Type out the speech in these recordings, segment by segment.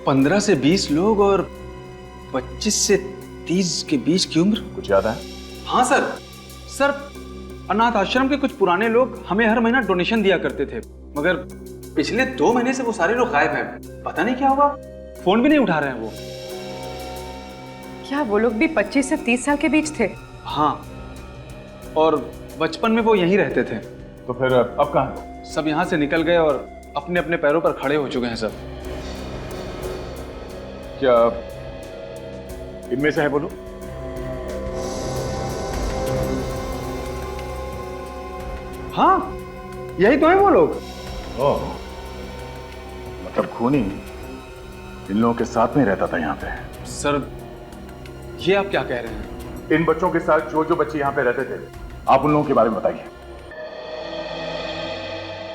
15 से 20 लोग और 25 से 30 के बीच की उम्र। कुछ याद है? हाँ सर। सर, अनाथ आश्रम के कुछ पुराने लोग हमें हर महीना डोनेशन दिया करते थे, मगर पिछले 2 महीने से वो सारे लोग गायब हैं। पता नहीं क्या हुआ, फोन भी नहीं उठा रहे हैं वो। क्या वो लोग भी 25 से 30 साल के बीच थे? हाँ, और बचपन में वो यहीं रहते थे। तो फिर अब कहाँ है? सब यहाँ से निकल गए और अपने अपने पैरों पर खड़े हो चुके हैं सब। क्या इनमें से है बोलो? हाँ, यही तो है वो लोग। ओह, मतलब खूनी इन लोगों के साथ में रहता था यहाँ पे। सर, ये आप क्या कह रहे हैं? इन बच्चों के साथ जो जो बच्चे यहाँ पे रहते थे, आप उन लोगों के बारे में बताइए।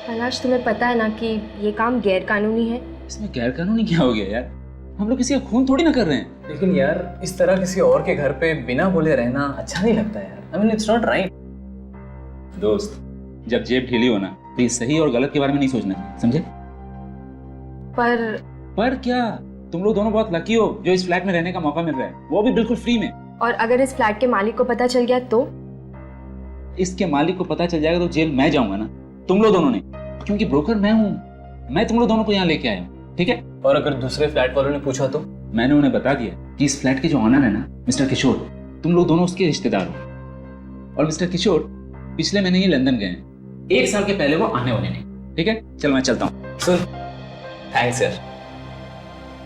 कैलाश, तुम्हें पता है ना कि ये काम गैर कानूनी है। इसमें गैर कानूनी क्या हो गया यार? हम लोग किसी का खून थोड़ी ना कर रहे हैं। लेकिन यार, इस तरह किसी और के घर पे बिना बोले रहना अच्छा नहीं लगता यार। I mean, it's not right. दोस्त, जब जेब ढीली हो ना, प्लीज सही और गलत के बारे में नहीं सोचना, समझे? पर क्या? तुम लोग दोनों बहुत लकी हो जो इस फ्लैट में रहने का मौका मिल रहा है, वो भी बिल्कुल फ्री में। और अगर इस फ्लैट के मालिक को पता चल गया तो? इसके मालिक को पता चल जाएगा तो जेल मैं जाऊंगा ना, तुम लोग दोनों ने, क्योंकि ब्रोकर मैं हूँ। मैं तुम लोग दोनों को यहाँ लेके आया हूँ, ठीक है? और अगर दूसरे फ्लैट वालों ने पूछा तो? मैंने उन्हें बता दिया कि इस फ्लैट के जो ऑनर है ना, मिस्टर किशोर, तुम लोग दोनों उसके रिश्तेदार हो। और मिस्टर किशोर पिछले महीने ही लंदन गए हैं, 1 साल के पहले वो आने वाले नहीं। ठीक है, चल मैं चलता हूँ। सुन, थैंक्स यार।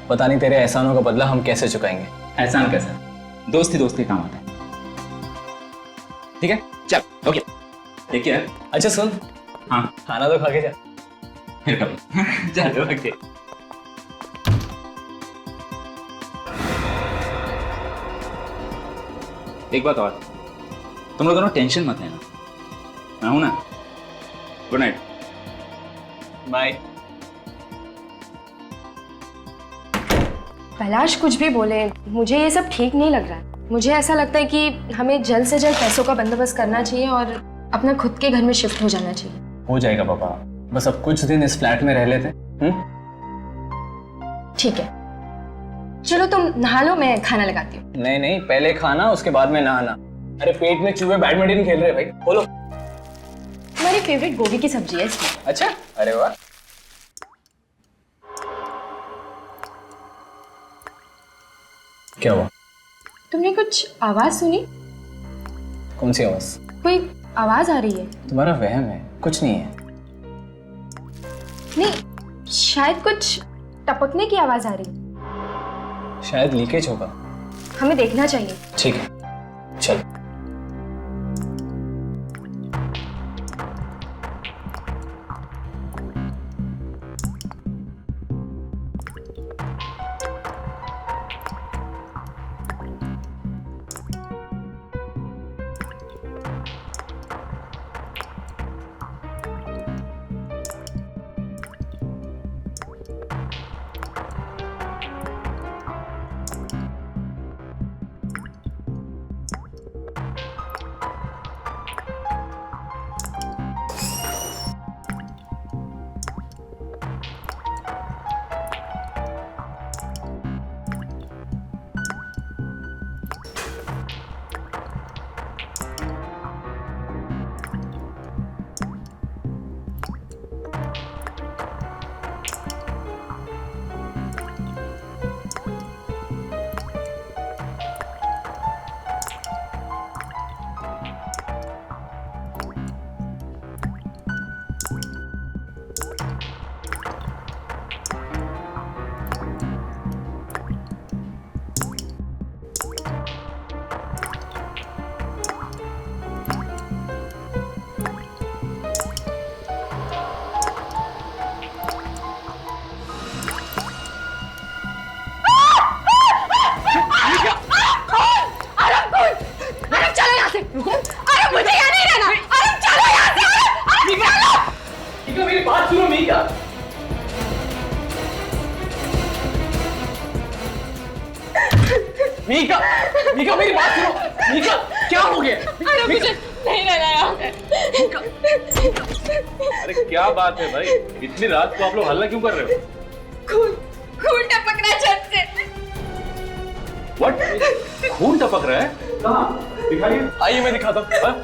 पता नहीं तेरे एहसानों का बदला हम कैसे चुकाएंगे। एहसान कैसा? दोस्ती दोस्ती काम आता है। ठीक है, चल। ओके, ठीक है। अच्छा सुन, हाँ, खाना तो खा के जा। फिर कभी। चलो, ओके। एक बात और, तुम लोग दोनों टेंशन मत लेना, मैं हूं ना। Good night. बाय। कैलाश, कुछ भी बोले, मुझे ये सब ठीक नहीं लग रहा है। मुझे ऐसा लगता है कि हमें जल्द से जल्द पैसों का बंदोबस्त करना चाहिए और अपना खुद के घर में शिफ्ट हो जाना चाहिए। हो जाएगा पापा, बस अब कुछ दिन इस फ्लैट में रह लेते। ठीक है, चलो तुम नहा लो, मैं खाना लगाती हूँ। नहीं नहीं, पहले खाना उसके बाद में नहाना। अरे पेट में चूहे बैडमिंटन खेल रहे भाई, बोलो। मेरी फेवरेट गोभी की सब्जी है इसमें। अच्छा, अरे वाह। क्या हुआ? तुमने कुछ आवाज सुनी? कौन सी आवाज? कोई आवाज आ रही है। तुम्हारा वहम है, कुछ नहीं है। नहीं, शायद कुछ टपकने की आवाज आ रही है। शायद लीकेज होगा। हमें देखना चाहिए। ठीक है, चल। मीका, मीका मेरी बात सुनो। मीका, क्या हो गया? अरे मुझे नहीं रहना यहाँ पे। अरे क्या बात है भाई, इतनी रात को आप लोग हल्ला क्यों कर रहे हो? खून खून टपक रहा है व्हाट? खून टपक रहा है? कहाँ? दिखाइए। आइए मैं दिखाता हूँ। हाँ?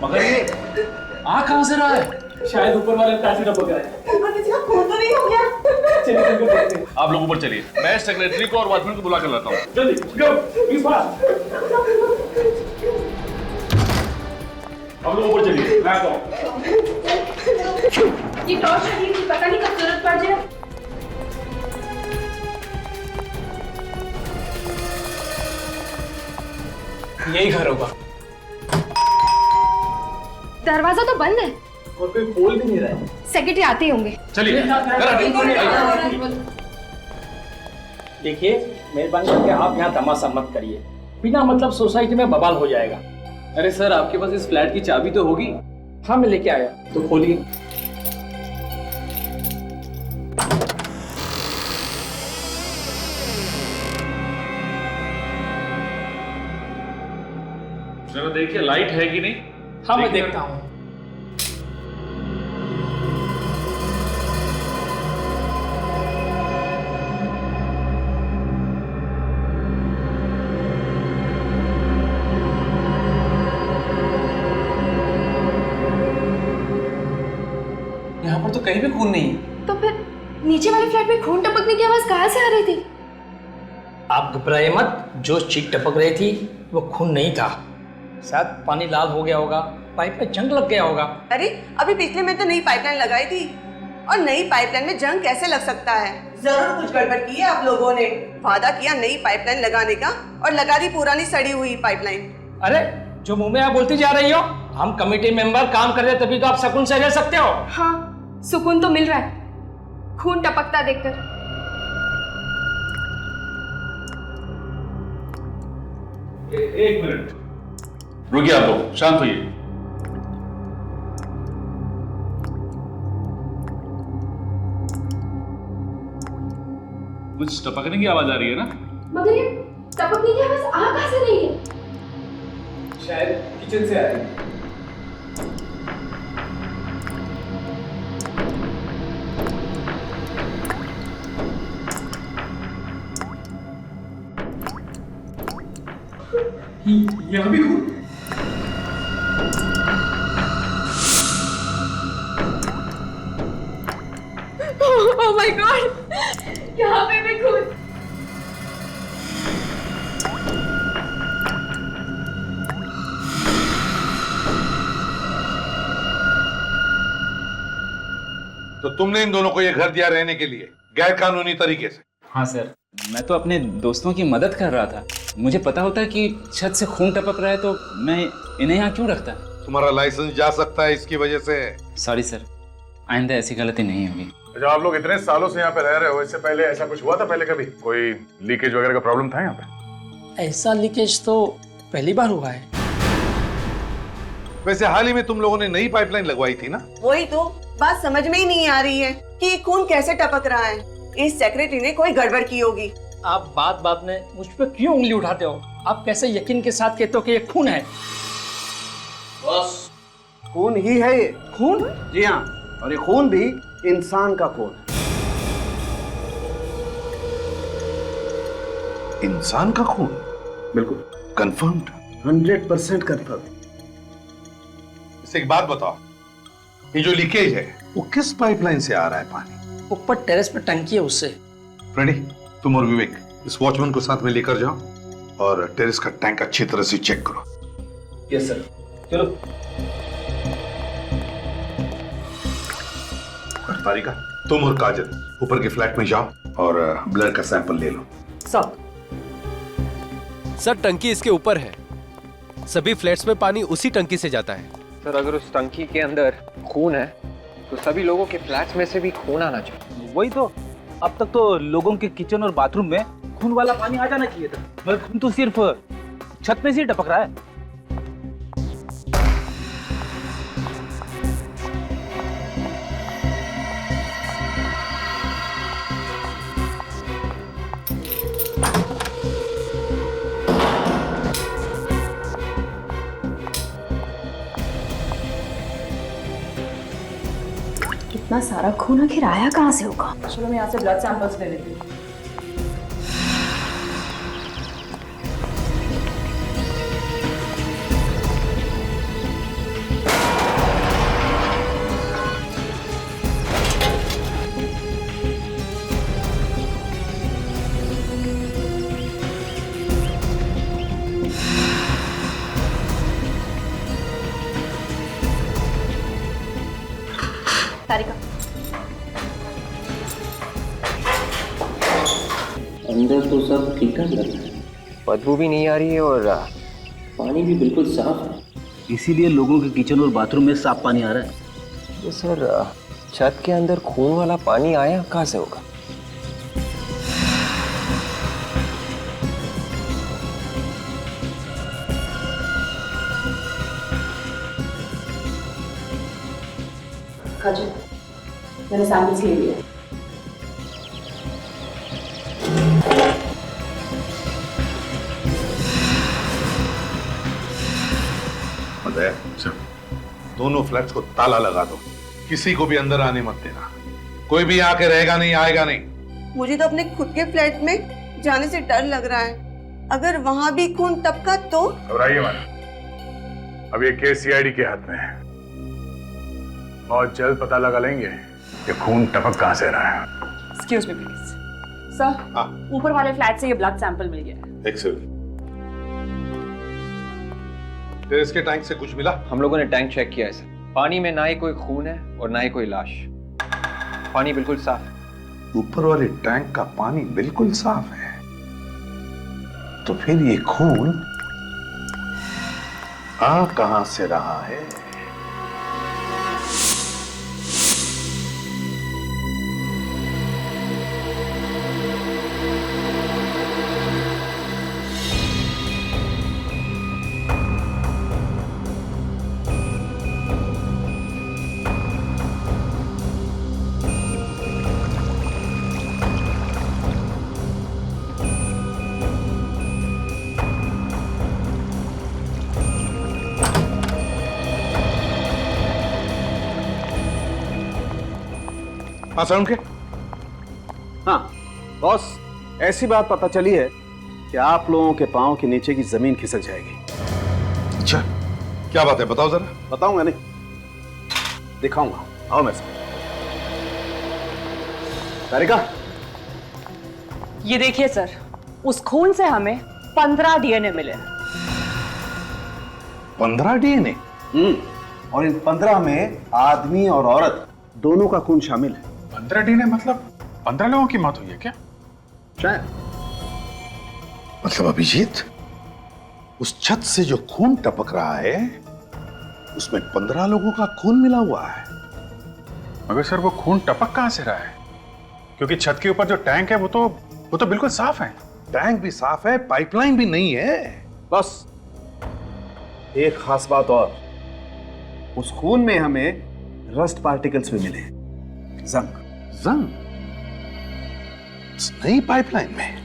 मगर ये आ कहां से रहा है? शायद ऊपर वाले प्लाट से टपक रहा है। ऊपर किसी का खून तो नहीं हो गया? चलिए चल कर देखते हैं। आप लोग ऊपर चलिए, मैं सेक्रेटरी को और वॉचमैन को बुला कर लाता हूँ। जल्दी गो प्लीज फास्ट। आप लोग ऊपर चलिए, मैं आता हूँ। ये टॉर्च रखी थी, पता नहीं कब जरूरत पड़ जाए। यही घर होगा। दरवाजा तो बंद है। और कोई खोल भी नहीं रहा है। सेक्रेटरी आते ही होंगे। चलिए। देखिए, मेहरबानी करके आप यहाँ तमाशा मत करिए। बिना मतलब सोसाइटी में बवाल हो जाएगा। अरे सर, आपके पास इस फ्लैट की चाबी तो होगी? हाँ, मैं लेके आया। तो खोलिए। जरा देखिए लाइट है कि नहीं। हाँ, मैं देखता हूँ। यहाँ पर तो कहीं भी खून नहीं है। तो फिर नीचे वाले फ्लैट में खून टपकने की आवाज कहाँ से आ रही थी? आप घबराइए मत। जो चीख टपक रही थी वो खून नहीं था। शायद पानी लाल हो गया होगा, पाइप में जंग लग गया होगा। अरे अभी पिछले में तो नई पाइपलाइन लगाई थी, और नई पाइपलाइन में जंग कैसे लग सकता है? जरूर कुछ गड़बड़ की है आप लोगों ने। वादा किया नई पाइपलाइन लगाने का और लगा दी पुरानी सड़ी हुई पाइपलाइन। अरे जो मुंह में आप बोलती जा रही हो, हम कमेटी मेंबर काम कर रहे तभी तो आप सुकून से रह सकते हो। हाँ, सुकून तो मिल रहा है खून टपकता देखकर। एक मिनट रुकिए, आप लोग शांत होइए। कुछ टपकने की आवाज आ रही है ना? मगर ये टपकने की आवाज आ कहाँ से रही है? शायद किचन से आ रही है। यहाँ भी खून। ओह माय गॉड, यहाँ पे भी खून। तो तुमने इन दोनों को ये घर दिया रहने के लिए गैर कानूनी तरीके से? हाँ सर, मैं तो अपने दोस्तों की मदद कर रहा था। मुझे पता होता कि छत से खून टपक रहा है तो मैं इन्हें यहाँ क्यों रखता। तुम्हारा लाइसेंस जा सकता है इसकी वजह से। सॉरी सर, आइंदा ऐसी गलती नहीं होगी। अच्छा, आप लोग इतने सालों से यहाँ पे रह रहे हो, इससे पहले ऐसा कुछ हुआ था? पहले कभी कोई लीकेज वगैरह का प्रॉब्लम था यहाँ पे? ऐसा लीकेज तो पहली बार हुआ है। वैसे हाल ही में तुम लोगों ने नई पाइपलाइन लगवाई थी ना? वही तो बात समझ में ही नहीं आ रही है कि ये खून कैसे टपक रहा है। इस सेक्रेटरी ने कोई गड़बड़ की होगी। आप बात बात में मुझ पर क्यों उंगली उठाते हो? आप कैसे यकीन के साथ कहते हो कि ये खून है? बस खून ही है ये। खून? जी हाँ, और ये खून भी इंसान का खून है। इंसान का खून? बिल्कुल कंफर्म्ड? 100% कंफर्म। इससे एक बात बताओ, ये जो लीकेज है वो किस पाइपलाइन से आ रहा है पानी? ऊपर टेरेस पे टंकी है उससे। फ्रेडी, तुम और विवेक इस वॉचमैन को साथ में लेकर जाओ और टेरेस का टैंक अच्छी तरह से चेक करो। यस सर, चलो। तारिका, तुम और काजल ऊपर के फ्लैट में जाओ और ब्लड का सैंपल ले लो। सर टंकी इसके ऊपर है, सभी फ्लैट्स में पानी उसी टंकी से जाता है। सर अगर उस टंकी के अंदर खून है तो सभी लोगों के फ्लैट्स में से भी खून आना चाहिए। वही तो, अब तक तो लोगों के किचन और बाथरूम में खून वाला पानी आ जाना चाहिए था, मगर खून तो सिर्फ छत में से ही टपक रहा है। इतना सारा खून आखिर आया कहाँ से होगा? चलो मैं यहाँ से ब्लड सैंपल्स ले लेती हूँ। सारिका, अंदर तो सब ठीक ठाक लग रहा है, बदबू भी नहीं आ रही है और पानी भी बिल्कुल साफ है। इसीलिए लोगों के किचन और बाथरूम में साफ पानी आ रहा है। ये सर छत के अंदर खून वाला पानी आया कहाँ से होगा? काजल, मैंने सैंपल्स ले लिए। अजय, दोनों फ्लैट्स को ताला लगा दो, किसी को भी अंदर आने मत देना। कोई भी आके रहेगा नहीं, आएगा नहीं। मुझे तो अपने खुद के फ्लैट में जाने से डर लग रहा है। अगर वहां भी खून टपका तो? घबराइए मत, अब ये केस सीआईडी के हाथ में है। बहुत जल्द पता लगा लेंगे कि खून टपक कहां से रहा है। एक्सक्यूज मी प्लीज सर, ऊपर वाले फ्लैट से ये ब्लड सैंपल मिल गया है। एक्सेलेंट। टेरेस के टैंक से कुछ मिला? हम लोगों ने टैंक चेक किया है सर, पानी में ना ही कोई खून है और ना ही कोई लाश, पानी बिल्कुल साफ है। ऊपर वाले टैंक का पानी बिल्कुल साफ है, तो फिर ये खून आ कहां से रहा है? हाँ साउंड के? हाँ बॉस, ऐसी बात पता चली है कि आप लोगों के पांव के नीचे की जमीन खिसक जाएगी। अच्छा, क्या बात है, बताओ जरा। बताऊंगा नहीं, दिखाऊंगा। आओ मैं सारिका, ये देखिए सर, उस खून से हमें 15 डीएनए मिले। 15 डीएनए? और इन 15 में आदमी और औरत दोनों का खून शामिल है। 15 डीएनए मतलब 15 लोगों की मौत हुई है क्या? शायद। मतलब अभिजीत, उस छत से जो खून टपक रहा है उसमें 15 लोगों का खून मिला हुआ है। मगर सर वो खून टपक कहां से रहा है? क्योंकि छत के ऊपर जो टैंक है वो तो बिल्कुल साफ है। टैंक भी साफ है, पाइपलाइन भी नहीं है। बस एक खास बात और, उस खून में हमें रस्ट पार्टिकल्स भी मिले, जंग। जंग? इस नई पाइपलाइन में?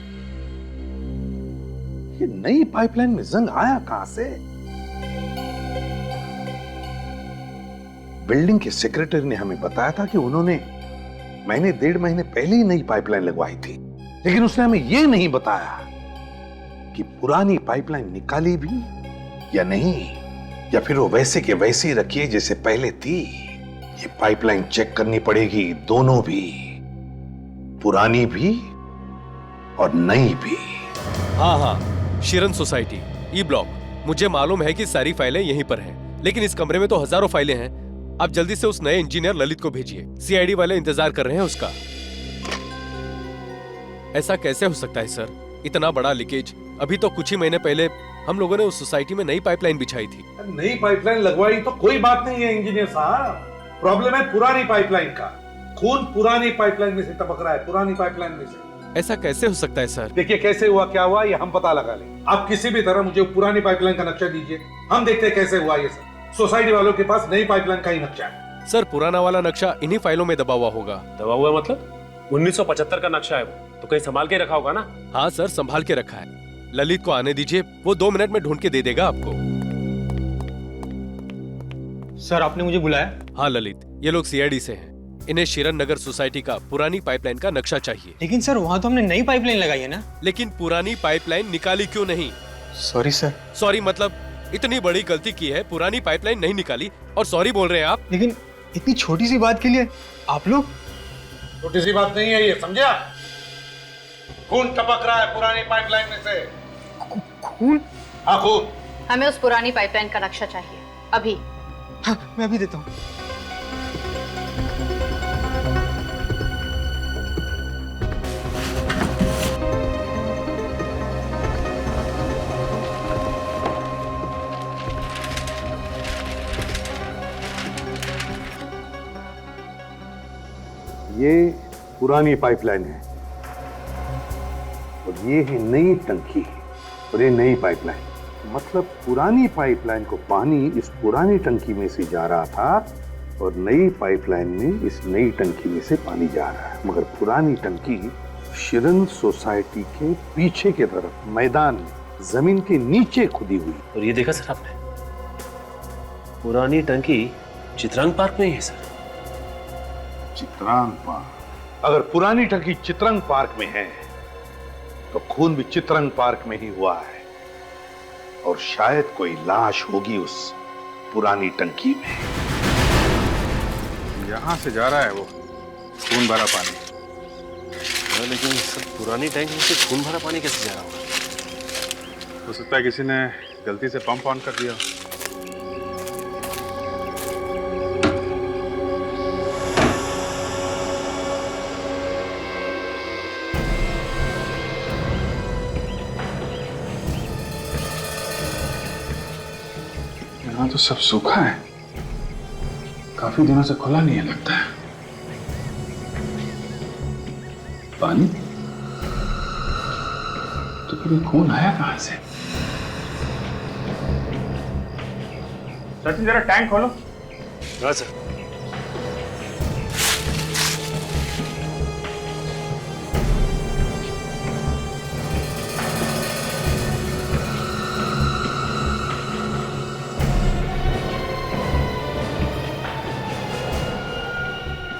ये नई पाइपलाइन में जंग आया कहां से? बिल्डिंग के सेक्रेटरी ने हमें बताया था कि उन्होंने महीने 1.5 महीने पहले ही नई पाइपलाइन लगवाई थी, लेकिन उसने हमें यह नहीं बताया कि पुरानी पाइपलाइन निकाली भी या नहीं, या फिर वो वैसे के वैसे ही रखी है जैसे पहले थी। ये पाइपलाइन चेक करनी पड़ेगी, दोनों भी, पुरानी भी और नई भी। हाँ, शिरन सोसाइटी, ई ब्लॉक। मुझे मालूम है कि सारी फाइलें यहीं पर हैं, लेकिन इस कमरे में तो हजारों फाइलें हैं। आप जल्दी से उस नए इंजीनियर ललित को भेजिए, सीआईडी वाले इंतजार कर रहे हैं उसका। ऐसा कैसे हो सकता है सर, इतना बड़ा लीकेज? अभी तो कुछ ही महीने पहले हम लोगों ने उस सोसाइटी में नई पाइपलाइन बिछाई थी। नई पाइपलाइन लगवाई तो कोई बात नहीं है इंजीनियर साहब, प्रॉब्लम है पुरानी पाइपलाइन का। खून पुरानी पाइपलाइन में से टपक रहा है, पुरानी पाइपलाइन में से। ऐसा कैसे हो सकता है सर? देखिए, कैसे हुआ क्या हुआ ये हम पता लगा लें। आप किसी भी तरह मुझे पुरानी पाइपलाइन का नक्शा दीजिए, हम देखते हैं कैसे हुआ ये सब। सोसाइटी वालों के पास नई पाइपलाइन का ही नक्शा है। सर, पुराना वाला नक्शा इन्हीं फाइलों में दबा हुआ होगा। दबा हुआ मतलब? 1975 का नक्शा है वो, तो कहीं संभाल के रखा होगा ना? हाँ सर, संभाल के रखा है। ललित को आने दीजिए, वो 2 मिनट में ढूंढ के दे देगा आपको। सर, आपने मुझे बुलाया? हाँ ललित, ये लोग सीआईडी से हैं। इन्हें शिरन नगर सोसाइटी का पुरानी पाइपलाइन का नक्शा चाहिए। लेकिन सर वहाँ तो हमने नई पाइपलाइन लगाई है ना। लेकिन पुरानी पाइपलाइन निकाली क्यों नहीं? Sorry sir. सॉरी मतलब इतनी बड़ी गलती की है, पुरानी पाइपलाइन नहीं निकाली और सॉरी बोल रहे हैं आप? लेकिन इतनी छोटी सी बात के लिए आप लोग। छोटी सी बात नहीं है ये, समझा? खून टपक रहा है पुरानी पाइपलाइन में से। खून? हाँ खून। हमें उस पुरानी पाइपलाइन का नक्शा चाहिए अभी। हाँ मैं अभी देता हूँ। ये पुरानी पाइपलाइन है और ये है नई टंकी और ये नई पाइपलाइन। मतलब पुरानी पाइपलाइन को पानी इस पुरानी टंकी में से जा रहा था और नई पाइपलाइन में इस नई टंकी में से पानी जा रहा है। मगर पुरानी टंकी शिरन सोसाइटी के पीछे की तरफ मैदान में जमीन के नीचे खुदी हुई। और ये देखा सर आपने, पुरानी टंकी चित्रांग पार्क में ही है सर। चित्रांग पार्क? अगर पुरानी टंकी चित्रांग पार्क में है तो खून भी चित्रांग पार्क में ही हुआ है और शायद कोई लाश होगी उस पुरानी टंकी में। यहां से जा रहा है वो खून भरा पानी। लेकिन सर पुरानी टैंक में से खून भरा पानी कैसे जा रहा होगा? हो सकता है किसी ने गलती से पंप ऑन कर दिया। यहाँ तो सब सूखा है, काफी दिनों से खुला नहीं है लगता है। पानी तो फिर खून आया कहां से? सचिन जरा टैंक खोलो। हाँ सर।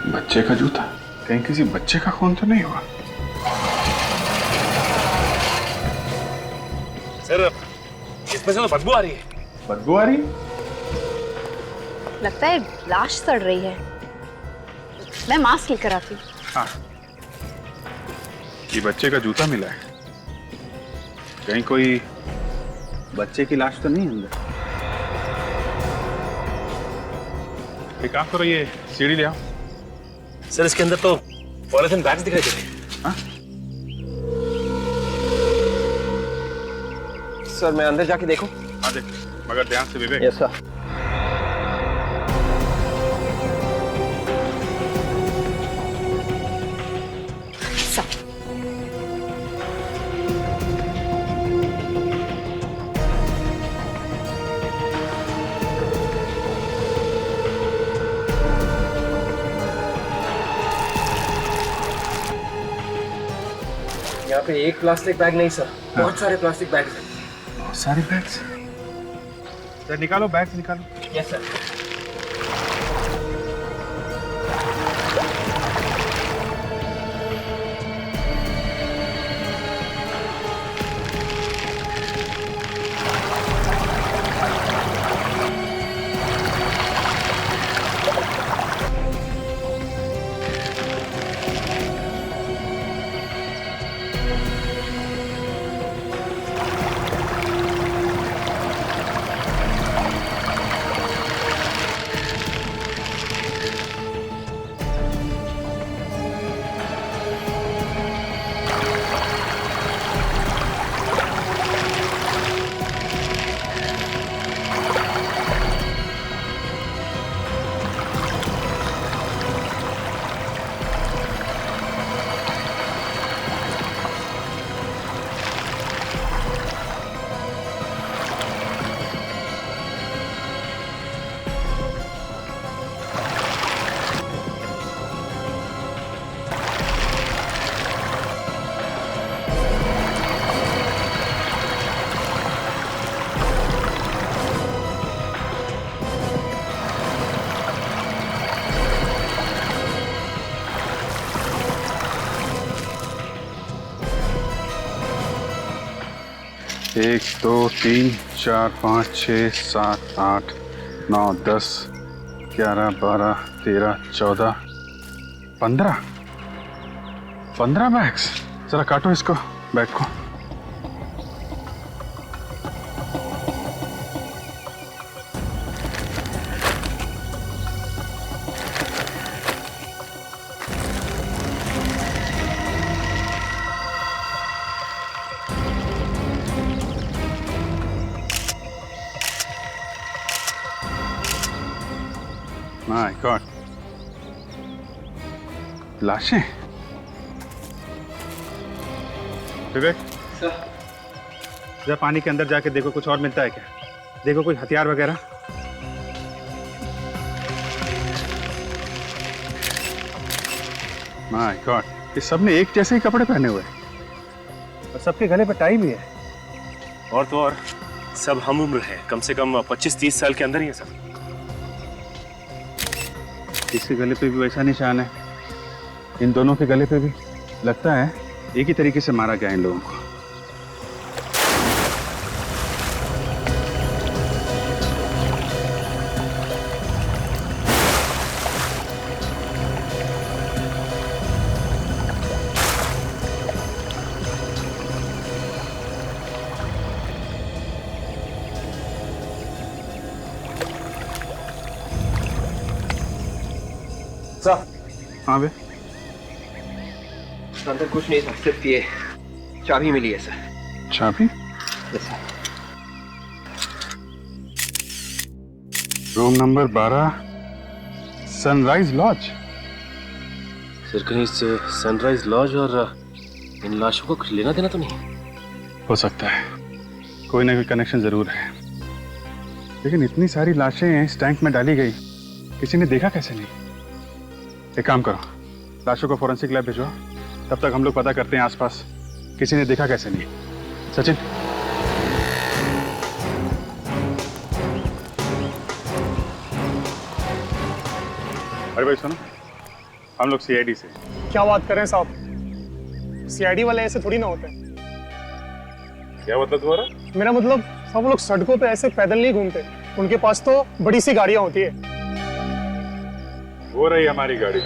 बच्चे का जूता, कहीं किसी बच्चे का खून तो नहीं हुआ? सर इसमें से तो बदबू आ रही है। बदबू आ रही है? लगता है लाश सड़ रही है। मैं मास्क लेकर आती हूँ। हाँ, ये बच्चे का जूता मिला है, कहीं कोई बच्चे की लाश तो नहीं अंदर? एक काम करो, ये सीढ़ी ले आओ। सर इसके अंदर तो पॉलिथीन बैग्स दिखाई दे रहे हैं। हाँ? सर मैं अंदर जाके देखूं? हाँ देख, मगर ध्यान से विवेक। Yes sir. यहाँ पे एक प्लास्टिक बैग नहीं सर, बहुत सारे प्लास्टिक बैग्स हैं। बहुत सारे बैग्स? सर निकालो, बैग्स निकालो। Yes sir. 1 2 3 4 5 6 7 8 9 10 11 12 13 14 15 बैग्स। जरा काटो इसको, बैग को। माय गॉड, लाशें। विवेक, जरा पानी के अंदर जाके देखो कुछ और मिलता है क्या। देखो कोई हथियार वगैरह। माय गॉड, ये सब ने एक जैसे ही कपड़े पहने हुए हैं और सबके गले पर टाई भी है। और तो और सब हम उम्र है, कम से कम 25-30 साल के अंदर ही है सब। इसके गले पे भी वैसा निशान है, इन दोनों के गले पे भी। लगता है एक ही तरीके से मारा गया इन लोगों को। हाँ बे, अंदर कुछ नहीं सर, सिर्फ ये चाबी मिली है सर। चाबी? Room number 12, sunrise lodge. Sir कहीं से सनराइज लॉज और इन लाशों को कुछ लेना देना तो नहीं? हो सकता है, कोई ना कोई कनेक्शन जरूर है। लेकिन इतनी सारी लाशें इस टैंक में डाली गई, किसी ने देखा कैसे नहीं? एक काम करो, लाशों को फॉरेंसिक लैब भिजवाओ, तब तक हम लोग पता करते हैं आसपास किसी ने देखा कैसे नहीं। सचिन, अरे भाई सुनो, हम लोग सीआईडी से। क्या बात कर रहे हैं साहब, सीआईडी वाले ऐसे थोड़ी ना होते हैं। क्या मतलब तुम्हारा? मेरा मतलब सब लोग सड़कों पे ऐसे पैदल नहीं घूमते, उनके पास तो बड़ी सी गाड़ियां होती है। वो रही हमारी गाड़ी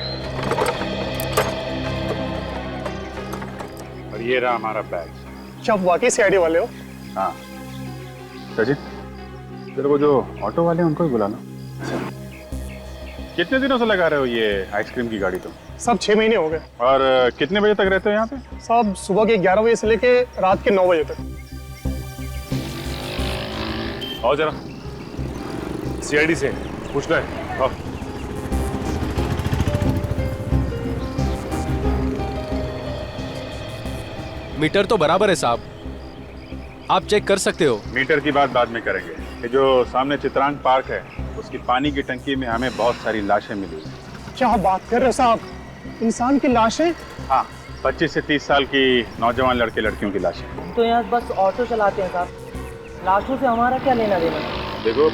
और ये रहा हमारा बैग। क्या आप वाकई सीआईडी वाले हो? हाँ सचिन, तेरे को जो ऑटो वाले हैं उनको ही बुला लो। कितने दिनों से लगा रहे हो ये आइसक्रीम की गाड़ी तुम? सब 6 महीने हो गए। और कितने बजे तक रहते हो यहाँ पे? सब सुबह के 11 बजे से लेके रात के 9 बजे तक। आओ जरा, सीआईडी से पूछना है। आओ। मीटर तो बराबर है साहब, आप चेक कर सकते हो। मीटर की बात बाद में करेंगे। ये जो सामने चित्रांग पार्क है, उसकी पानी की टंकी में हमें बहुत सारी लाशें मिली। क्या बात कर रहे हो साहब, इंसान की लाशें? हाँ, 25 से 30 साल की नौजवान लड़के लड़कियों की लाशें। हम तो यहाँ बस ऑटो चलाते हैं साहब, लाशों से हमारा क्या लेना देना? देखो,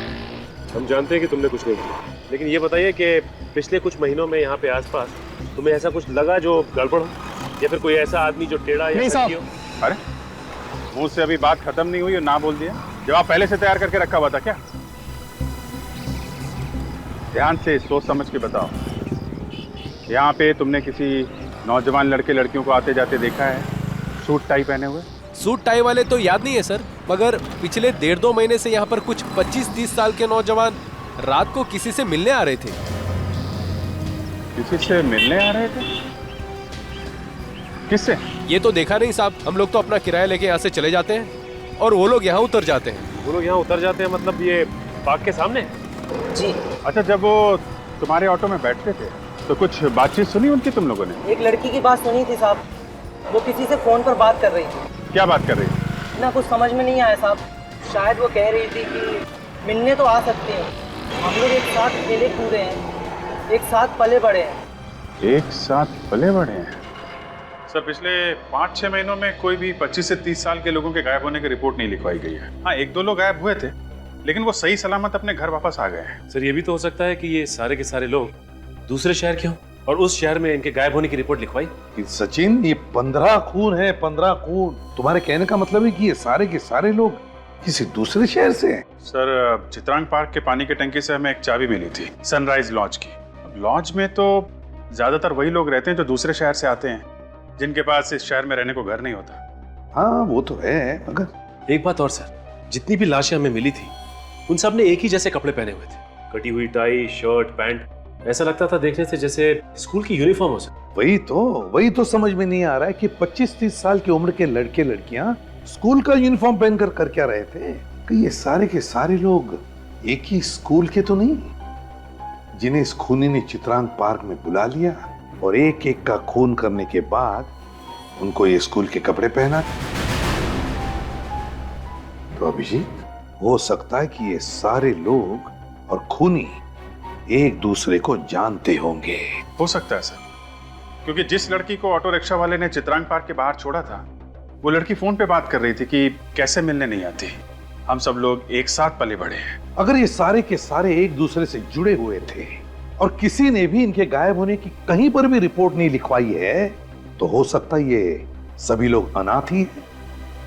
हम जानते हैं कि तुमने कुछ नहीं किया, लेकिन ये बताइए कि पिछले कुछ महीनों में यहाँ पे आसपास तुम्हें ऐसा कुछ लगा जो गड़बड़ हो, या फिर कोई ऐसा आदमी जो टेढ़ा या नहीं हो? अरे मुंह से अभी बात खत्म नहीं हुई और ना बोल दिया। जवाब पहले से तैयार करके रखा हुआ था क्या? ध्यान से सोच समझ के बताओ। यहाँ पे तुमने किसी नौजवान लड़के लड़कियों को आते जाते देखा है सूट टाई पहने हुए? सूट टाई वाले तो याद नहीं है सर, मगर पिछले 1.5-2 महीने से यहाँ पर कुछ 25-30 साल के नौजवान रात को किसी से मिलने आ रहे थे। किसी से मिलने आ रहे थे? किससे? ये तो देखा नहीं साहब, हम लोग तो अपना किराया लेके यहाँ से चले जाते हैं और वो लोग यहाँ उतर जाते हैं। वो लोग यहाँ उतर जाते हैं मतलब ये पार्क के सामने? जी। अच्छा, जब वो तुम्हारे ऑटो में बैठते थे तो कुछ बातचीत सुनी उनकी तुम लोगों ने? एक लड़की की बात सुनी थी साहब, वो किसी से फोन पर बात कर रही थी। क्या बात कर रही थी? ना कुछ समझ में नहीं आया साहब, शायद वो कह रही थी कि मिलने तो आ सकते हैं, हम लोग एक साथ खेले कूदे हैं, एक साथ पले बड़े हैं। एक साथ पले बड़े हैं? सर, पिछले 5-6 महीनों में कोई भी 25 से 30 साल के लोगों के गायब होने की रिपोर्ट नहीं लिखवाई गई है। हाँ, 1-2 लोग गायब हुए थे, लेकिन वो सही सलामत अपने घर वापस आ गए हैं। सर, ये भी तो हो सकता है कि ये सारे के सारे लोग दूसरे शहर के हों। और उस शहर में इनके गायब होने की रिपोर्ट लिखवाई। सचिन, ये 15 खून है, 15 खून। तुम्हारे कहने का मतलब है कि ये सारे के सारे लोग किसी दूसरे शहर से हैं? सर, चित्रांग पार्क के पानी के टंकी से हमें एक चाबी मिली थी, सनराइज लॉज की। अब लॉज में तो ज्यादातर वही लोग रहते हैं जो दूसरे शहर से आते हैं, जिनके पास इस शहर में रहने को घर नहीं होता। हाँ, वो तो है, मगर एक बात और सर, जितनी भी लाशें हमें मिली थी उन सब ने एक ही जैसे कपड़े पहने हुए थे, कटी हुई टाई, शर्ट, पैंट। ऐसा लगता था देखने से जैसे स्कूल की यूनिफॉर्म हो सके। वही तो समझ में नहीं आ रहा है कि 25-30 साल की उम्र के लड़के लड़कियां स्कूल का यूनिफॉर्म पहनकर कर क्या रहे थे? कि ये सारे के सारे लोग एक ही स्कूल के तो नहीं, जिन्हें इस खूनी ने चित्रांग पार्क में बुला लिया और एक एक का खून करने के बाद उनको ये स्कूल के कपड़े पहना। तो अभिजीत, हो सकता है कि ये सारे लोग और खूनी एक दूसरे को जानते होंगे। हो सकता है सर, क्योंकि जिस लड़की को ऑटो रिक्शा वाले ने चित्रांग पार्क के बाहर छोड़ा था, वो लड़की फोन पे बात कर रही थी कि कैसे मिलने नहीं आती। हम सब लोग एक साथ पले बढ़े हैं। अगर ये सारे के सारे एक दूसरे से जुड़े हुए थे और किसी ने भी इनके गायब होने की कहीं पर भी रिपोर्ट नहीं लिखवाई है, तो हो सकता है ये सभी लोग अनाथ ही हैं।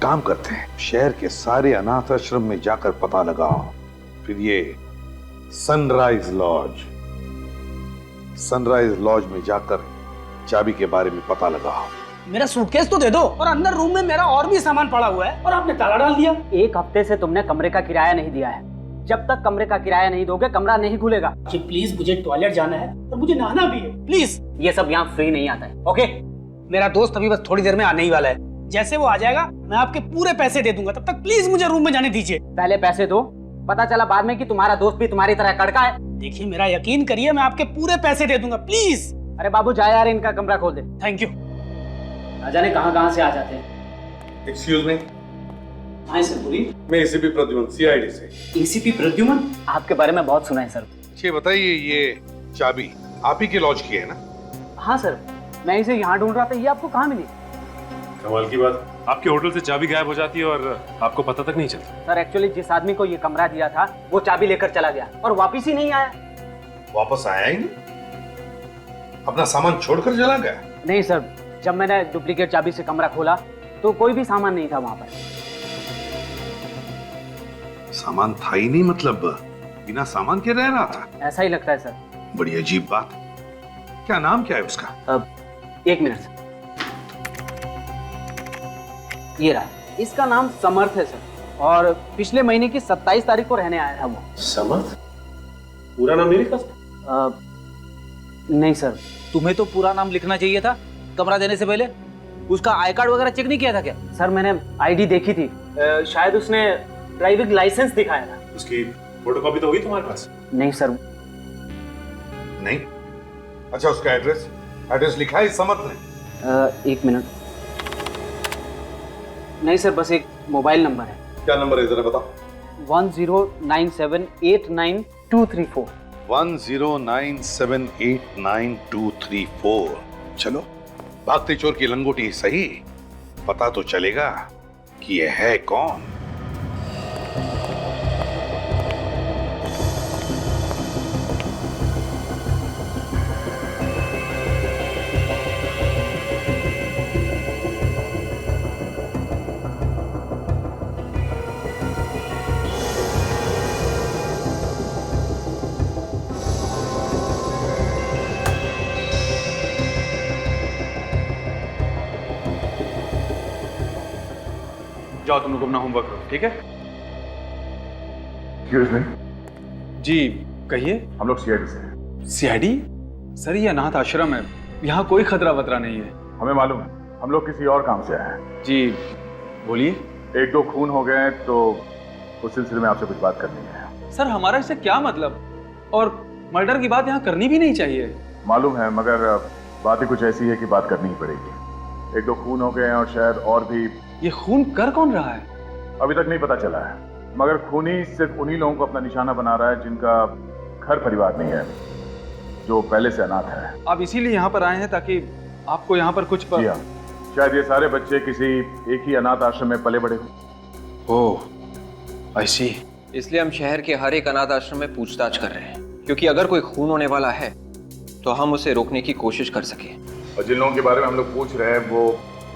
काम करते हैं, शहर के सारे अनाथ आश्रम में जाकर पता लगाओ, फिर ये सनराइज लॉज में जाकर चाबी के बारे में पता लगाओ। मेरा सूटकेस तो दे दो, और अंदर रूम में मेरा और भी सामान पड़ा हुआ है और आपने ताला डाल दिया। 1 हफ्ते से तुमने कमरे का किराया नहीं दिया है। जब तक कमरे का किराया नहीं दोगे, कमरा नहीं खुलेगा। जी प्लीज, मुझे टॉयलेट जाना है और मुझे नहाना भी है, प्लीज। ये सब यहाँ फ्री नहीं आता है, ओके? मेरा दोस्त अभी बस थोड़ी देर में आने ही वाला है। जैसे वो आ जाएगा मैं आपके पूरे पैसे दे दूंगा। तब तक प्लीज मुझे रूम में जाने दीजिए। पहले पैसे दो, पता चला बाद में कि तुम्हारा दोस्त भी तुम्हारी तरह कड़का है। देखिए, मेरा यकीन करिए, मैं आपके पूरे पैसे दे दूंगा, प्लीज। अरे बाबू जा यार, इनका कमरा खोल दे। Thank you. ना जाने कहाँ से आ जाते हैं। Excuse me. हाँ सर, बोलिए। मैं एसीपी प्रद्युमन, सीआईडी से। एसीपी प्रद्युमन? आपके बारे में बहुत सुना है सर। ये बताइए, ये चाबी आप ही के लॉज की है ना? हाँ सर, मैं इसे यहाँ ढूंढ रहा था, ये आपको कहाँ मिली? कमाल की बात, आपके होटल से चाबी गायब हो जाती है और आपको पता तक नहीं चलता। सर एक्चुअली जिस आदमी को ये कमरा दिया था वो चाबी लेकर चला गया और वापस ही नहीं आया। वापस आया ही नहीं? अपना सामान छोड़कर चला गया? नहीं सर, जब मैंने डुप्लीकेट चाबी से कमरा खोला तो कोई भी सामान नहीं था वहां पर। सामान था ही नहीं मतलब बिना सामान के रह रहा था? ऐसा ही लगता है सर। बड़ी अजीब बात। क्या नाम क्या है उसका? 1 मिनट सर, ये रहा। इसका नाम समर्थ है सर, और पिछले महीने की 27 तारीख को रहने आया था वो। समर्थ? पूरा नाम नहीं लिखा? नहीं सर। तुम्हें तो पूरा नाम लिखना चाहिए था कमरा देने से पहले। उसका आई कार्ड वगैरह चेक नहीं किया था क्या? सर मैंने आईडी देखी थी, शायद उसने ड्राइविंग लाइसेंस दिखाया था। उसकी फोटोकॉपी तो होगी तुम्हारे पास? नहीं सर। नहीं? अच्छा, उसका एड्रेस लिखा है समर्थ ने? 1 मिनट। नहीं सर, बस एक मोबाइल नंबर है। क्या नंबर है जरा बताओ? 1097892234। 1097892234। चलो, भागते चोर की लंगोटी सही, पता तो चलेगा कि यह है कौन। जाओ तुम लोग अपना होमवर्क करो, ठीक है? जी कहिए। हम लोग सीआईडी से हैं। सीआईडी? सर ये अनाथ आश्रम है, यहाँ कोई खतरा वतरा नहीं है। हमें मालूम है, हम लोग किसी और काम से आए हैं। जी बोलिए। 1-2 खून हो गए हैं तो उस सिलसिले में आपसे कुछ बात करनी है। सर हमारा इससे क्या मतलब, और मर्डर की बात यहाँ करनी भी नहीं चाहिए। मालूम है, मगर बात ही कुछ ऐसी है कि बात करनी ही पड़ेगी। 1-2 खून हो गए हैं और शायद और भी। ये खून कर कौन रहा है? अभी तक नहीं पता चला है, मगर खूनी सिर्फ उन्हीं लोगों को अपना निशाना बना रहा है जिनका घर परिवार नहीं है, जो पहले से अनाथ है। आप इसीलिए यहाँ पर आए हैं ताकि आपको यहाँ पर कुछ जी हाँ, शायद ये सारे बच्चे किसी एक ही अनाथ आश्रम में पले बड़े हो। ओह, आई सी। इसलिए हम शहर के हर एक अनाथ आश्रम में पूछताछ कर रहे हैं, क्योंकि अगर कोई खून होने वाला है तो हम उसे रोकने की कोशिश कर सकें। और जिन लोगों के बारे में हम लोग पूछ रहे हैं वो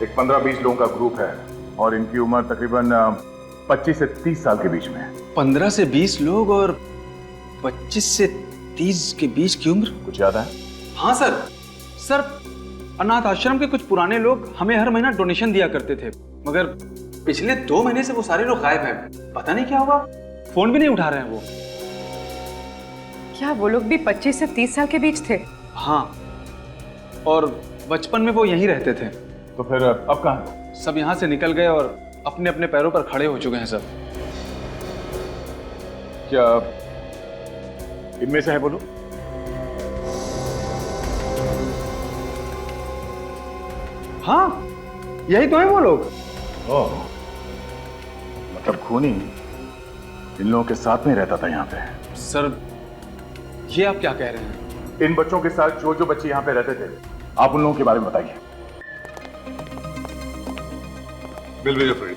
एक 15-20 लोगों का ग्रुप है और इनकी उम्र तकरीबन 25 से 30 साल के बीच में है। 15 से 20 लोग और 25 से 30 के बीच की उम्र। कुछ याद है? हाँ सर। सर, अनाथ आश्रम के कुछ पुराने लोग हमें हर महीना डोनेशन दिया करते थे, मगर पिछले 2 महीने से वो सारे लोग गायब हैं। पता नहीं क्या हुआ, फोन भी नहीं उठा रहे हैं वो। क्या वो लोग भी 25 से 30 साल के बीच थे? हाँ, और बचपन में वो यहीं रहते थे। तो फिर अब कहाँ? सब यहाँ से निकल गए और अपने अपने पैरों पर खड़े हो चुके हैं सब। क्या इनमें से है बोलो? हाँ, यही तो है वो लोग। ओह, मतलब खूनी इन लोगों के साथ में रहता था यहाँ पे। सर, ये आप क्या कह रहे हैं? इन बच्चों के साथ जो जो बच्चे यहाँ पे रहते थे, आप उन लोगों के बारे में बताइए। बिल भेजो फरीद।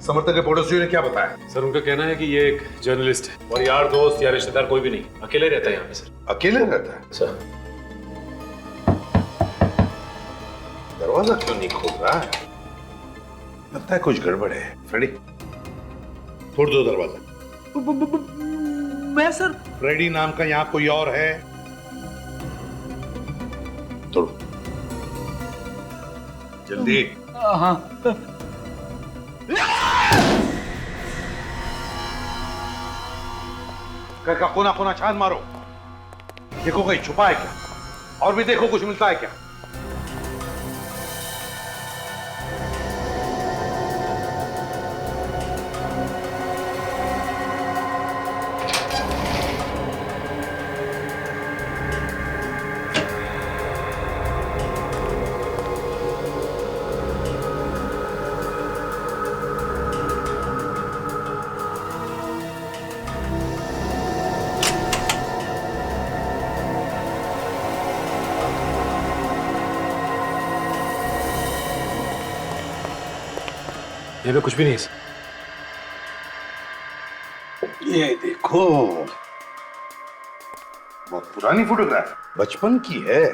समर्थक के पड़ोसियों ने क्या बताया? सर, उनका कहना है कि ये एक जर्नलिस्ट है और यार दोस्त या रिश्तेदार कोई भी नहीं, अकेले रहता है यहाँ पे सर। अकेले रहता है? सर, दरवाजा क्यों नहीं खोल रहा है? लगता है कुछ गड़बड़ है। फ्रेडी, तोड़ दो दरवाजा। मैं सर? फ्रेडी नाम का यहाँ कोई और है? तोड़ो जल्दी। हाँ। घर का कोना कोना छान मारो, देखो कहीं छुपा है क्या, और भी देखो कुछ मिलता है क्या। यहाँ पे कुछ भी नहीं है सर। ये देखो, बहुत पुरानी फोटोग्राफ, बचपन की है,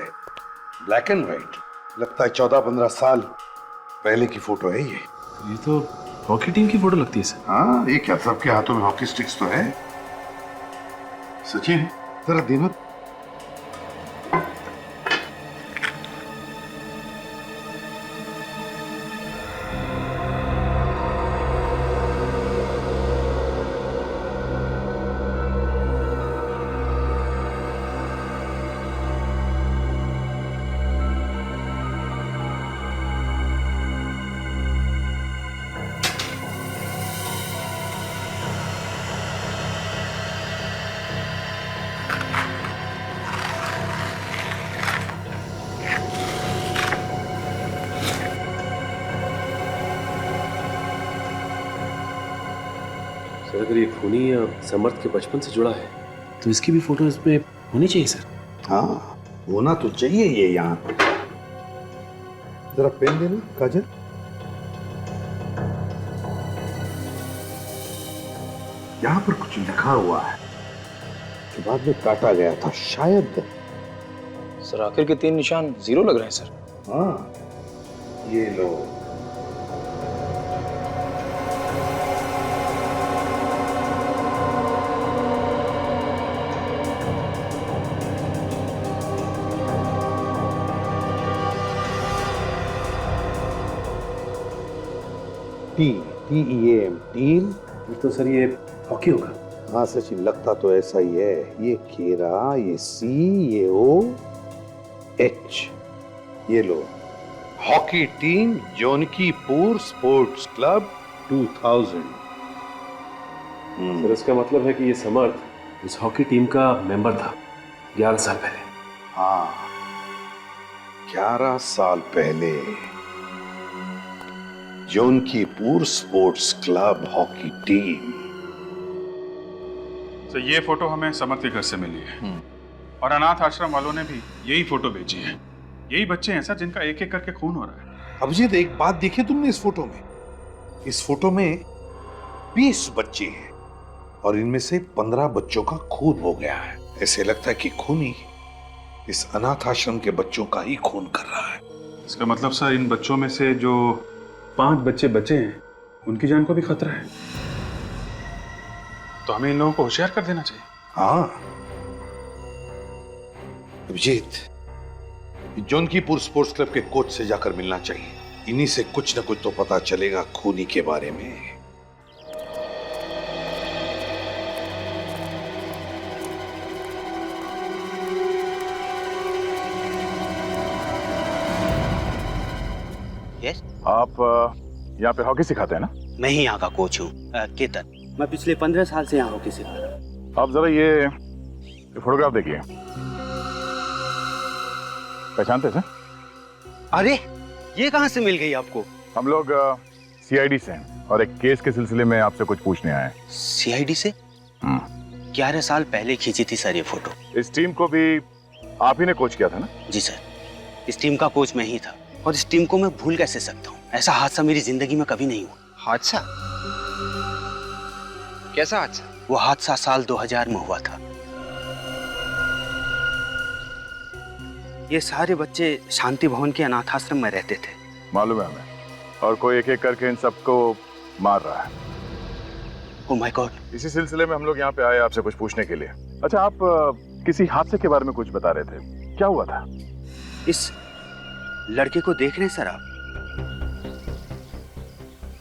ब्लैक एंड व्हाइट। लगता है 14-15 साल पहले की फोटो है ये तो हॉकी टीम की फोटो लगती है सर। हाँ, ये क्या सबके हाथों में हॉकी स्टिक्स तो है। सचिन, जरा देखो। सर, अगर ये खूनी या समर्थ के बचपन से जुड़ा है तो इसकी भी फोटो इसमें होनी चाहिए सर। हाँ, होना तो चाहिए ये यहाँ पे। जरा पेन देना काजल। यहाँ पर कुछ लिखा हुआ है कि बाद में काटा गया था शायद। सर, आखिर के 3 निशान 0 लग रहे हैं सर। हाँ, ये लो। TEAM, team. तो सर ये हॉकी होगा। हाँ सचिन, लगता तो ऐसा ही है। ये खेरा, ये C, ये O, H। ये लो, hockey team Jonkipur sports club 2000। Sir, इसका मतलब है कि ये समर्थ इस हॉकी टीम का मेंबर था 11 साल पहले। हाँ, 11 साल पहले जोनकीपुर स्पोर्ट्स क्लब हॉकी टीम। तो ये फोटो हमें समर्थ के घर से मिली है और अनाथ आश्रम वालों ने भी यही फोटो भेजी है। यही बच्चे हैं सर जिनका एक एक करके खून हो रहा है। अभिजीत, एक बात देखी तुमने इस फोटो में? इस फोटो में 20 बच्चे हैं और इनमें से 15 बच्चों का खून हो गया है। ऐसे लगता है कि खूनी इस अनाथ आश्रम के बच्चों का ही खून कर रहा है। इसका मतलब सर इन बच्चों में से जो 5 बच्चे बचे हैं उनकी जान को भी खतरा है, तो हमें इन लोगों को होशियार कर देना चाहिए। हाँ अभिजीत, जौनकीपुर स्पोर्ट्स क्लब के कोच से जाकर मिलना चाहिए। इन्हीं से कुछ न कुछ तो पता चलेगा खूनी के बारे में। यस, आप यहाँ पे हॉकी सिखाते हैं ना? मैं ही यहाँ का कोच हूँ, केतन। मैं पिछले 15 साल से यहाँ हॉकी सिखा रहा हूँ। आप जरा ये फोटोग्राफ देखिए, पहचानते थे? अरे ये कहाँ से मिल गई आपको? हम लोग सीआईडी से हैं और एक केस के सिलसिले में आपसे कुछ पूछने आए हैं। सीआईडी से? 11 साल पहले खींची थी सर ये फोटो। इस टीम को भी आप ही ने कोच किया था ना? जी सर, इस टीम का कोच मैं ही था और इस टीम को मैं भूल कैसे सकता हूँ? ऐसा हादसा मेरी जिंदगी में कभी नहीं हुआ। हादसा? कैसा हादसा? वो हादसा साल 2000 में हुआ था। ये सारे बच्चे शांति भवन के अनाथाश्रम में रहते थे। मालूम है हमें, और कोई एक एक करके इन सबको मार रहा है। Oh my God. इसी सिलसिले में हम लोग यहाँ पे आए आपसे कुछ पूछने के लिए। अच्छा, आप किसी हादसे के बारे में कुछ बता रहे थे, क्या हुआ था? इस लड़के को देख रहे हैं सर आप?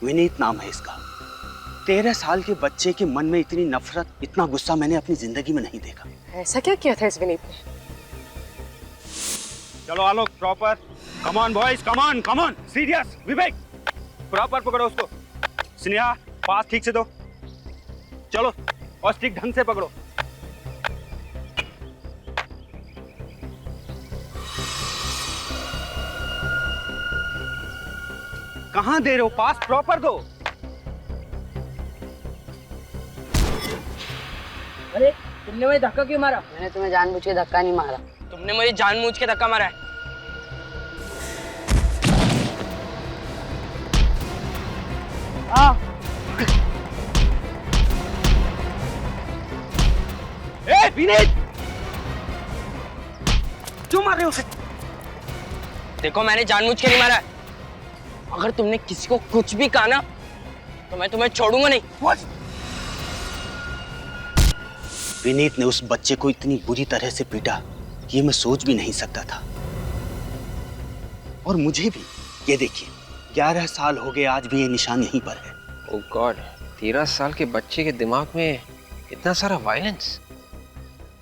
विनीत नाम है इसका। 13 साल के बच्चे के मन में इतनी नफरत, इतना गुस्सा मैंने अपनी जिंदगी में नहीं देखा। ऐसा क्या किया था इस विनीत ने? चलो Alok, proper. Come on boys, come on, come on. Serious, Vivek proper पकड़ो उसको। स्नेहा, पास ठीक से दो। चलो, और स्टिक ढंग से पकड़ो। कहां दे रहे हो? पास प्रॉपर दो। अरे तुमने मुझे धक्का क्यों मारा? मैंने तुम्हें जानबूझ के धक्का नहीं मारा। तुमने मुझे जानबूझ के धक्का मारा है। ए विनीत, क्यों मार रहे हो उसे? देखो मैंने जानबूझ के नहीं मारा है। अगर तुमने किसी को कुछ भी कहा ना तो मैं तुम्हें छोड़ूंगा नहीं। विनीत ने उस बच्चे को इतनी बुरी तरह से पीटा कि मैं सोच भी नहीं सकता था। और मुझे भी, ये देखिए 11 साल हो गए, आज भी ये निशान यहीं पर है। ओह गॉड, 13 साल के बच्चे के दिमाग में इतना सारा वायलेंस।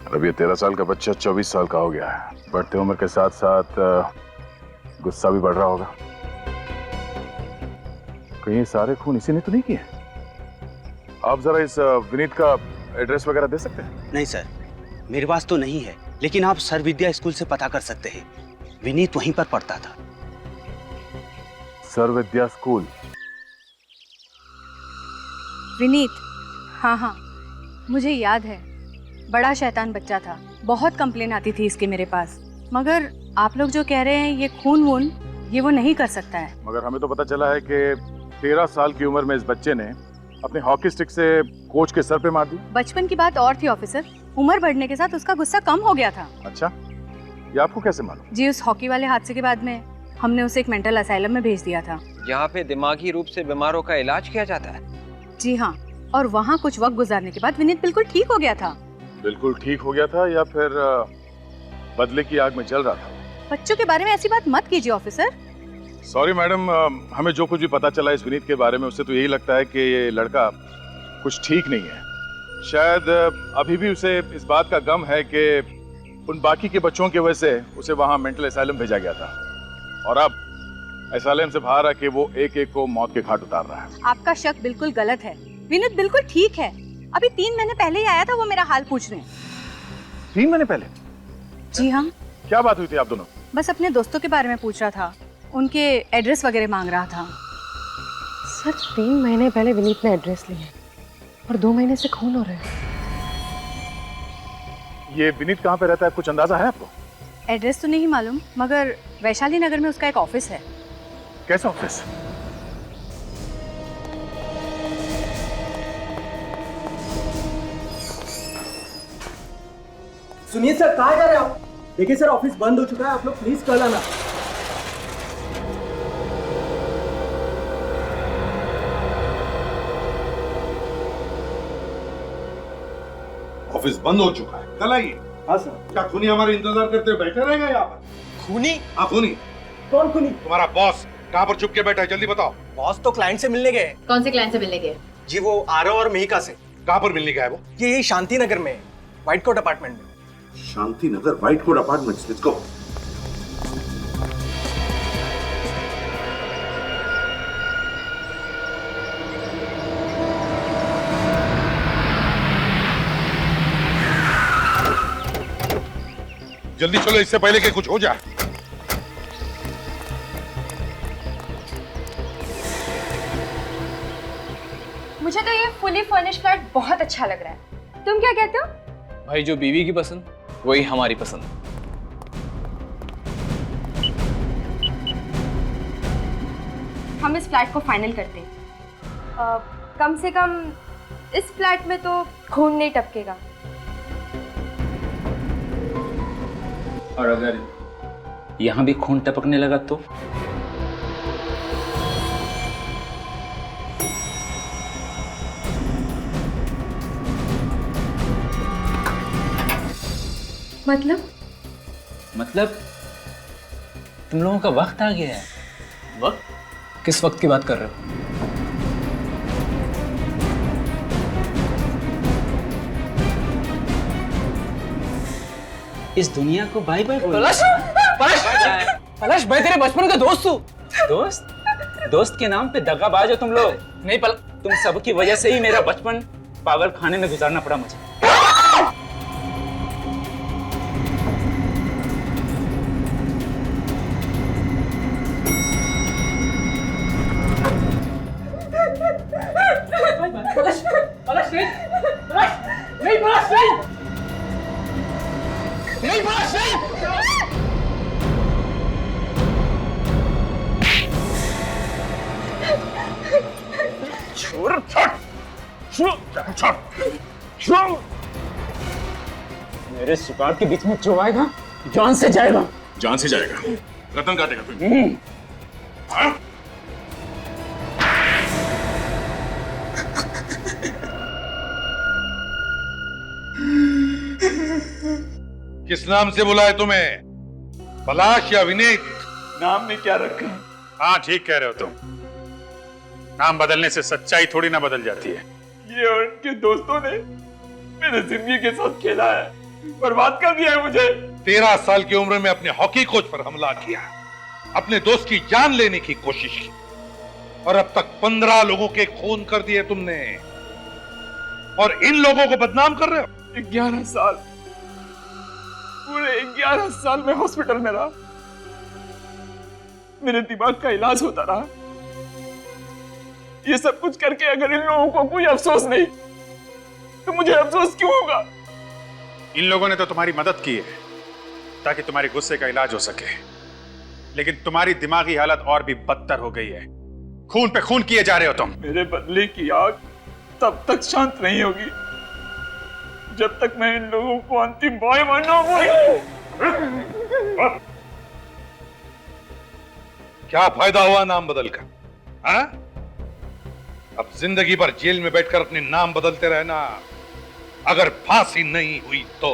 अब ये 13 साल का बच्चा 24 साल का हो गया है। बढ़ते उम्र के साथ साथ गुस्सा भी बढ़ रहा होगा। कहीं ये सारे खून इसी ने तो नहीं किए? आप जरा इस विनीत का एड्रेस वगैरह दे सकते हैं? नहीं सर, मेरे पास तो नहीं है, लेकिन आप सर विद्या स्कूल से पता कर सकते हैं। विनीत वहीं पर पढ़ता था। सर विद्या स्कूल? विनीत, हाँ, मुझे याद है। बड़ा शैतान बच्चा था, बहुत कंप्लेन आती थी इसके मेरे पास। मगर आप लोग जो कह रहे हैं ये खून वून, ये वो नहीं कर सकता है। मगर हमें तो पता चला है कि 13 साल की उम्र में इस बच्चे ने अपने हॉकी स्टिक से कोच के सर पे मार दी। बचपन की बात और थी ऑफिसर, उम्र बढ़ने के साथ उसका गुस्सा कम हो गया था। अच्छा, ये आपको कैसे मालूम? जी, उस हॉकी वाले हादसे के बाद में हमने उसे एक मेंटल असाइलम में भेज दिया था। यहाँ पे दिमागी रूप से बीमारों का इलाज किया जाता है? जी हाँ, और वहाँ कुछ वक्त गुजारने के बाद विनीत बिल्कुल ठीक हो गया था। बिल्कुल ठीक हो गया था या फिर बदले की आग में जल रहा था? बच्चों के बारे में ऐसी बात मत कीजिए ऑफिसर। सॉरी मैडम, हमें जो कुछ भी पता चला इस विनीत के बारे में, उससे तो यही लगता है कि ये लड़का कुछ ठीक नहीं है। शायद अभी भी उसे इस बात का गम है कि उन बाकी के बच्चों की वजह से उसे वहाँ मेंटल असाइलम भेजा गया था, और अब असाइलम से बाहर आके वो एक एक को मौत के घाट उतार रहा है। आपका शक बिल्कुल गलत है। विनीत बिल्कुल ठीक है। अभी 3 महीने पहले ही आया था, वो मेरा हाल पूछ रहे हैं। 3 महीने पहले? जी हाँ। क्या बात हुई थी आप दोनों? बस अपने दोस्तों के बारे में पूछ रहा था, उनके एड्रेस वगैरह मांग रहा था। सर 3 महीने पहले विनीत ने एड्रेस लिया और 2 महीने से खून हो रहे हैं। ये विनीत कहाँ पे रहता है, कुछ अंदाजा है आपको? एड्रेस तो नहीं मालूम, मगर वैशाली नगर में उसका एक ऑफिस है। कैसा ऑफिस? सुनिए सर, कहाँ जा रहे हो आप? देखिए सर, ऑफिस बंद हो चुका है, आप लोग प्लीज कल आना। ऑफिस बंद हो चुका है, कल आइए। हाँ सर। क्या खूनी हमारे इंतजार करते हुए बैठे रहेगा यहाँ पर? खूनी? हाँ खूनी। कौन खूनी? तुम्हारा बॉस कहाँ पर छुप के बैठा है, जल्दी बताओ। बॉस तो क्लाइंट से मिलने गए। कौन से क्लाइंट से मिलने गए? जी वो आरव और मिहिका से। कहाँ पर मिलने गया है वो? ये यही शांति नगर में, व्हाइट कोट अपार्टमेंट में। Shanti Nagar white coat apartments, let's go. जल्दी चलो, इससे पहले कि कुछ हो जाए। मुझे तो ये फुली फर्निश्ड फ्लैट बहुत अच्छा लग रहा है। तुम क्या कहते हो? भाई जो बीवी की पसंद वही हमारी पसंद। हम इस फ्लैट को फाइनल करते हैं। कम से कम इस फ्लैट में तो खून नहीं टपकेगा। और अगर यहाँ भी खून टपकने लगा तो? मतलब तुम लोगों का वक्त आ गया है। वक्त? किस वक्त की बात कर रहे हो? इस दुनिया को बाय बाय बोलो। पलाश! पलाश, मैं तेरे बचपन का दोस्त हूँ। दोस्त के नाम पे दगाबाज हो तुम लोग। नहीं तुम सब की वजह से ही मेरा बचपन पागल खाने में गुजारना पड़ा मुझे। मेरे शिकार के बीच में जो आएगा जान से जाएगा। जान से जाएगा? गर्दन काटेगा तुम? हाँ? किस नाम से बुलाए तुम्हें? पलाश या विनीत? नाम में क्या रखा? हाँ ठीक कह रहे हो तुम। नाम बदलने से सच्चाई थोड़ी ना बदल जाती है। ये उनके दोस्तों ने मेरे जिंदगी के साथ खेला है, बर्बाद कर दिया है मुझे। 13 साल की उम्र में अपने हॉकी कोच पर हमला किया, अपने दोस्त की जान लेने की कोशिश की, और अब तक 15 लोगों के खून कर दिए तुमने, और इन लोगों को बदनाम कर रहे हो। 11 साल, पूरे 11 साल में हॉस्पिटल में रहा, मेरे दिमाग का इलाज होता रहा। ये सब कुछ करके अगर इन लोगों को कोई अफसोस नहीं, तो मुझे अफसोस क्यों होगा? इन लोगों ने तो तुम्हारी मदद की है ताकि तुम्हारे गुस्से का इलाज हो सके, लेकिन तुम्हारी दिमागी हालत और भी बदतर हो गई है। खून पे खून किए जा रहे हो तुम। मेरे बदले की आग तब तक शांत नहीं होगी जब तक मैं इन लोगों को अंतिम बॉय बनना। क्या फायदा हुआ नाम बदलकर? हाँ? अब जिंदगी भर जेल में बैठकर अपने नाम बदलते रहना, अगर फांसी नहीं हुई तो।